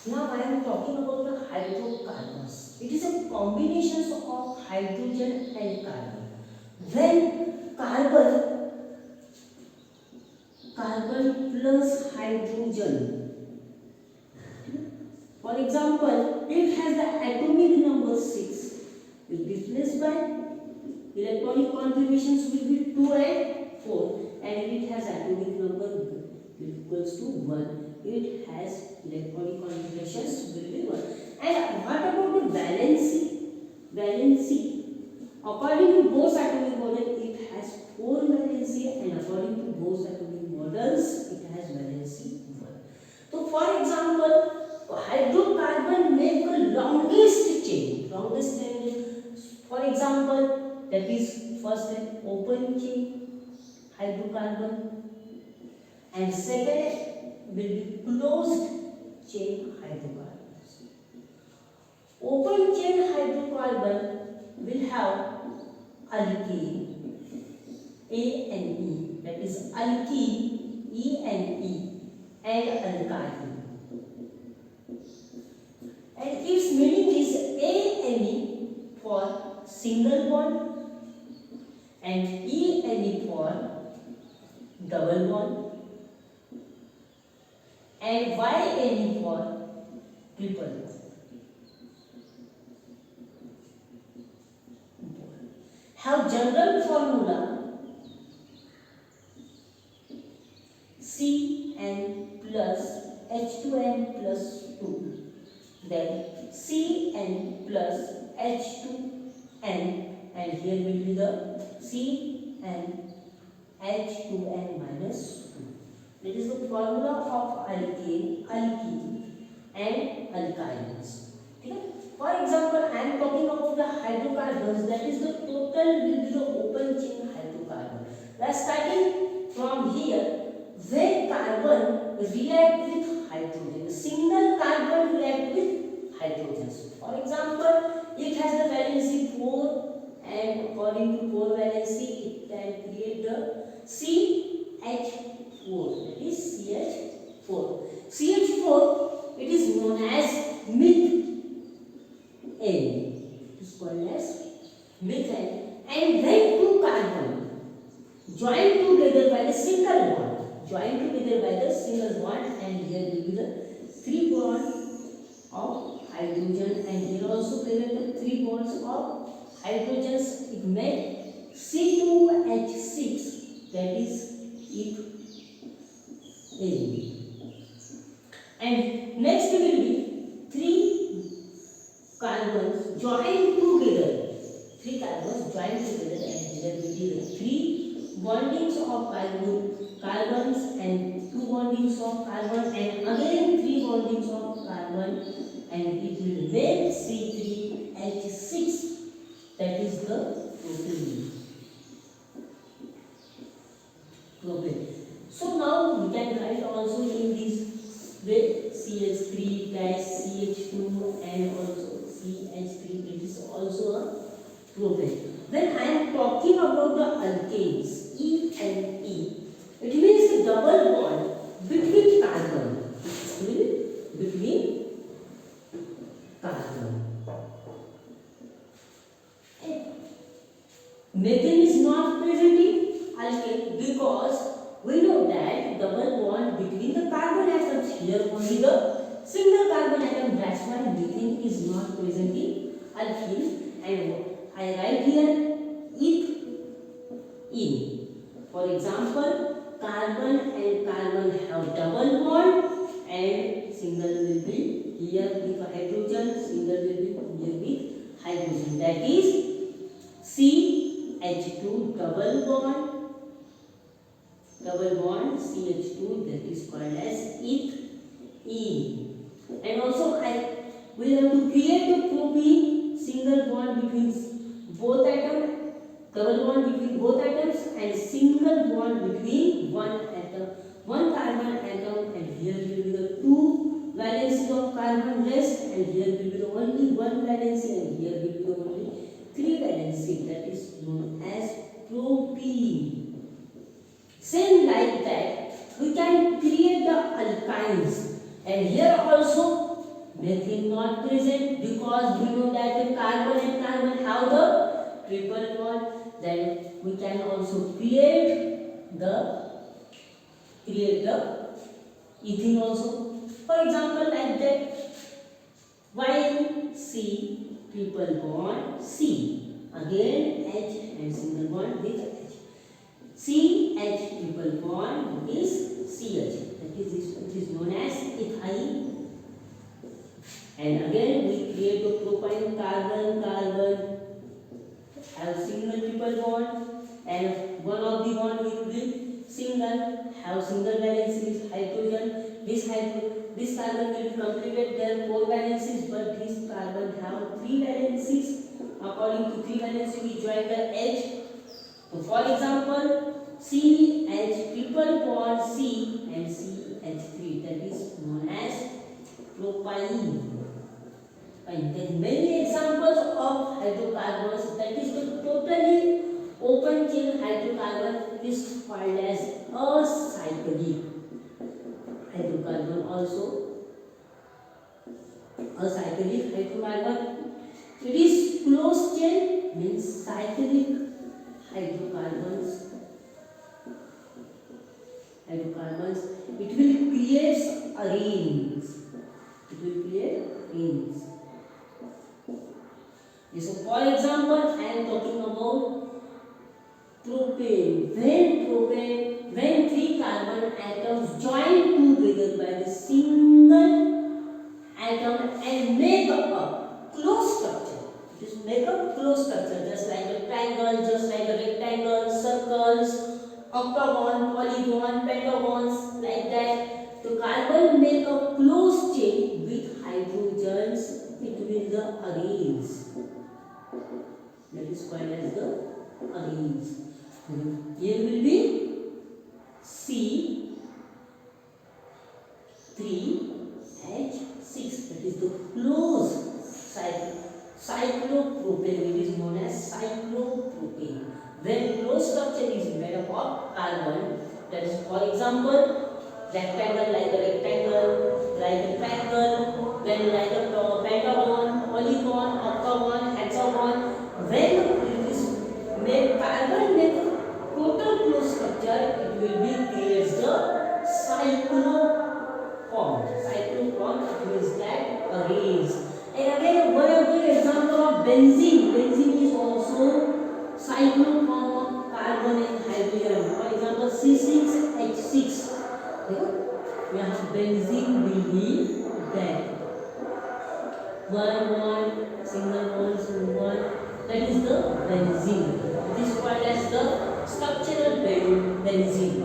Now I am talking about the hydrocarbons. It is a combination of hydrogen and carbon. When carbon plus hydrogen, for example, it has the atomic number 6, will be replaced by electronic contributions will be 2 and 4, and it has atomic number equals to 1. It has electronic contributions will be 1. And what about the valency? Valency. According to Bohr's atomic model, it has 4 valency, and according to Bohr's atomic models, it has valency 1. So, for example, hydrocarbon make the longest chain. Longest chain is, for example, that is first an open chain hydrocarbon, and second will be closed chain hydrocarbons. Open chain hydrocarbon will have alkene A and E, that is alkene E and E, and alkyne. And its meaning is A and E for single bond and E and E for double bond and Y and E for triple bond. Have general formula Cn plus H2n plus 2. Then Cn plus H2n, and here will be the Cn H2n minus 2. That is the formula of alkane, alkene and alkynes. Okay? For example, I am talking about the hydrocarbons, that is the total will be the open chain hydrocarbon. We are starting from here. When carbon react with hydrogen, a single carbon react with hydrogens. For example, it has the valency 4, and according to 4 valency, it can create the CH4, that is CH4. CH4, it is known as methane. It is called as methane. And when two carbon join together by the single bond, and here will be the 3 bonds of hydrogen, and here also present the 3 bonds of hydrogens. It make C2H6, that is ethane. And next will be 3 carbons joined together. 3 carbons joined together, and there will be the 3 bondings of carbons and 2 bondings of carbon, and again 3 bondings of carbon, and it will make C3H6. That is the propane. So now we can write also in this way CH3 dash CH2 and also CH3. It is also a propane. When I am talking about the alkanes E and E, it means double bond between carbon. Between carbon. Methane is not present in alkane because we know that double bond between the carbon atoms, here only the single carbon atom, that's why methane is not present in alkene. And I write here ethene. For example, carbon and carbon have double bond, and single will be here with hydrogen, single will be here with hydrogen, that is CH2 double bond CH2, that is called as ethene. And also I will have to create a propene, single bond between both atoms, double bond between both atoms, and single bond between one carbon atom, and here will be the 2 valency of carbon rest, and here will be the only 1 valency, and here will be the only 3 valency, that is known as propene. Same like that, we can create the alkynes, and here also Methane not present because we know that the carbon and carbon have the triple bond. Then we can also create the ethene also. For example, like that, while C triple bond C, again H and single bond with H. CH triple bond is CH. That is this, which is known as ethyl. And again we create the propane carbon have single triple bond, and one of the bond will be single, have single valencies hydrogen. This carbon will be completed their 4 valencies, but this carbon have 3 valencies. According to 3 valencies we join the H. So for example, CH triple bond C and CH3, that is known as propyne. And there are many examples of hydrocarbons, that is the totally open chain hydrocarbon is called as acyclic hydrocarbon also. Acyclic hydrocarbon, it is closed chain, means cyclic hydrocarbons. It will create arenes. So for example, I am talking about propane. When 3 carbon atoms join together by the single atom and make up a closed structure. Just make a closed structure, just like a triangle, just like a rectangle, circles, octagon, polygon, pentagons, like that. The carbon make a closed chain with hydrogens between the arenes. That is called as the arenes. Here will be C3H6. That is the closed cyclopropane. It is known as cyclopropane. When closed structure is made up of carbon, that is, for example, rectangle, like a rectangle, like a triangle, then like a pentagon, polygon, octagon, hexagon. When it is made carbon make a total closed structure, it will be creates the cyclopron. It means that arenes. And again, one of the example of benzene. Benzene is also cyclopron of carbon and hydrogen. For example, C6H6. यहाँ benzene will be that one single bond, that is the benzene. It is called as the structural benzene.